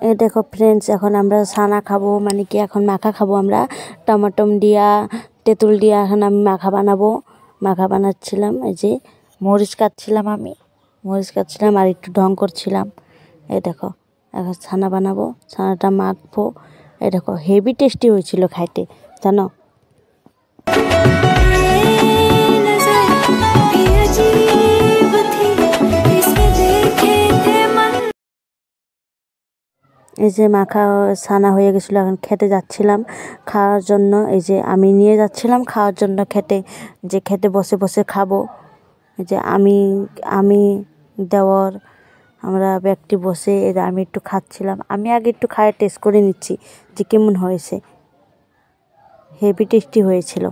এই দেখো ফ্রেন্ডস, এখন আমরা ছানা খাবো, মানে কি এখন মাখা খাবো আমরা টমাটম দিয়া, তেঁতুল দিয়া। এখন আমি মাখা বানাবো, মাখা বানাচ্ছিলাম। এই যে মরিচ কাটছিলাম, আমি মরিচ কাটছিলাম আর একটু ঢং করছিলাম। এই দেখো এখন ছানা বানাবো, ছানাটা মাখবো। এই দেখো হেভি টেস্টি হয়েছিল খাইতে, জানো। এই যে মাখা ছানা হয়ে গেছিলো, এখন খেতে যাচ্ছিলাম খাওয়ার জন্য। এই যে আমি নিয়ে যাচ্ছিলাম খাওয়ার জন্য খেতে, যে খেতে বসে বসে খাবো। এই যে আমি দেওর আমরা ব্যক্তি বসে, আমি একটু খাচ্ছিলাম। আমি আগে একটু খায় টেস্ট করে নিচ্ছি যে কেমন হয়েছে। হেভি টেস্টি হয়েছিল।